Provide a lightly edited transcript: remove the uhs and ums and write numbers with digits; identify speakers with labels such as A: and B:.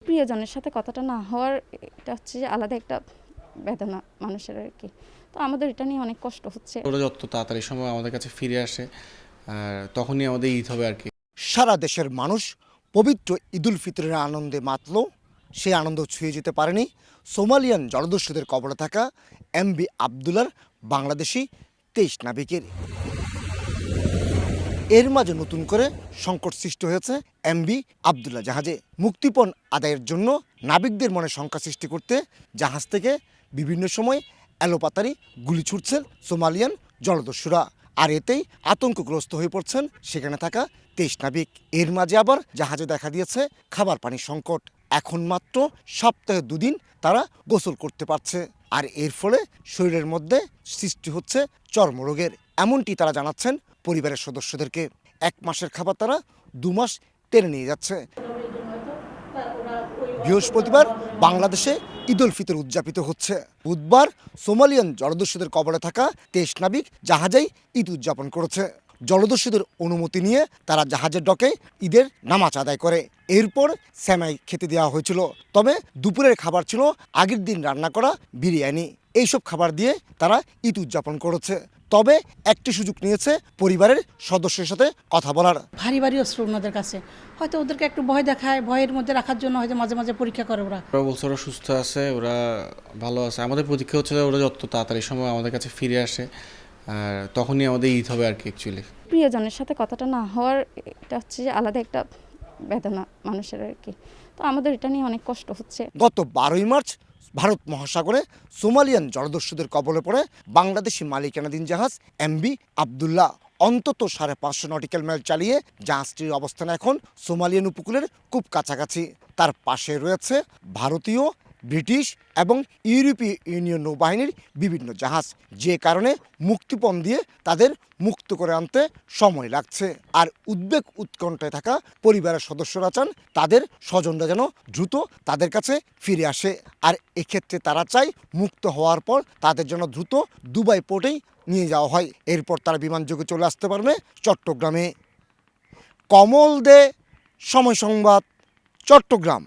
A: প্রিয়জনের সাথে কথাটা না হওয়ার এটা হচ্ছে যে আলাদা একটা বেদনা মানুষের আর কি। তো আমাদের এটা নিয়ে অনেক কষ্ট হচ্ছে।
B: ওরা যত তাড়াতাড়ি সময় আমাদের কাছে ফিরে আসে আর তখনই আমাদের ঈদ হবে আর কি।
C: সারা দেশের মানুষ পবিত্র ঈদুল ফিতরের আনন্দে মাতল, সেই আনন্দ ছুঁয়ে যেতে পারেনি সোমালিয়ান জলদস্যুদের কবলে থাকা এমভি আবদুল্লার বাংলাদেশি 23 নাবিকের। এর মাঝে নতুন করে সংকট সৃষ্টি হয়েছে এমভি আবদুল্লাহ জাহাজে। মুক্তিপণ আদায়ের জন্য নাবিকদের মনে শঙ্কা সৃষ্টি করতে জাহাজ থেকে বিভিন্ন সময় এলোপাতারি গুলি ছুটছে সোমালিয়ান জলদস্যুরা, আর এতেই আতঙ্কগ্রস্ত হয়ে পড়ছেন সেখানে থাকা 23 নাবিক। এর মাঝে আবার জাহাজে দেখা দিয়েছে খাবার পানির সংকট। এখন মাত্র সপ্তাহে 2 দিন তারা গোসল করতে পারছে, আর এর ফলে শরীরের মধ্যে সৃষ্টি হচ্ছে চর্মরোগের। এমনটি তারা জানাচ্ছেন পরিবারের সদস্যদেরকে। 1 মাসের খাবার তারা 2 মাস টেনে নিয়ে যাচ্ছে। বৃহস্পতিবার বাংলাদেশে ঈদুল ফিতর উদযাপিত হচ্ছে। বুধবার সোমালিয়ান জলদস্যুদের কবলে থাকা 23 নাবিক জাহাজেই ঈদ উদযাপন করেছে। জলদস্যুদের অনুমতি নিয়ে তারা জাহাজের ডকে ঈদের নামাজ আদায় করে। এরপর সেমাই খেতে দেওয়া হয়েছিল, তবে দুপুরের খাবার ছিল আগের দিন রান্না করা বিরিয়ানি। এইসব খাবার দিয়ে তারা ঈদ উদযাপন করেছে। তবে একটি সুযোগ নিয়েছে পরিবারের সদস্যের সাথে কথা বলার।
D: ভারী ভারী অস্ত্র ওনাদের কাছে, হয়তো ওদেরকে একটু ভয় দেখায়, ভয়ের মধ্যে রাখার জন্য হয়তো মাঝে মাঝে পরীক্ষা করে। ওরা
B: বলছে ওরা সুস্থ আছে, ওরা ভালো আছে। আমাদের প্রতীক্ষা হচ্ছে ওরা যত তাড়াতাড়ি সময় আমাদের কাছে ফিরে আসে আর তখনই আমাদের ঈদ হবে আর কি। অ্যাকচুয়ালি
A: প্রিয়জনের সাথে কথাটা না হওয়ার এটা হচ্ছে যে আলাদা একটা বেদনা মানুষের আর কি। তো আমাদের এটা নিয়ে অনেক কষ্ট হচ্ছে।
C: গত 12ই মার্চ ভারত মহাসাগরে সোমালিয়ান জলদস্যুদের কবলে পড়ে বাংলাদেশি মালিকানাধীন জাহাজ এমভি আবদুল্লাহ। অন্তত 550 নটিক্যাল মাইল চালিয়ে জাহাজটির অবস্থান এখন সোমালিয়ান উপকূলের খুব কাছাকাছি। তার পাশে রয়েছে ভারতীয়, ব্রিটিশ এবং ইউরোপীয় ইউনিয়ন নৌবাহিনীর বিভিন্ন জাহাজ, যে কারণে মুক্তিপণ দিয়ে তাদের মুক্ত করে আনতে সময় লাগছে। আর উদ্বেগ উৎকণ্ঠায় থাকা পরিবারের সদস্যরা চান তাদের স্বজনরা যেন দ্রুত তাদের কাছে ফিরে আসে। আর এক্ষেত্রে তারা চায় মুক্ত হওয়ার পর তাদের যেন দ্রুত দুবাই পোর্টেই নিয়ে যাওয়া হয়। এরপর তারা বিমানযোগে চলে আসতে পারবে চট্টগ্রামে। কমল দে, সময় সংবাদ, চট্টগ্রাম।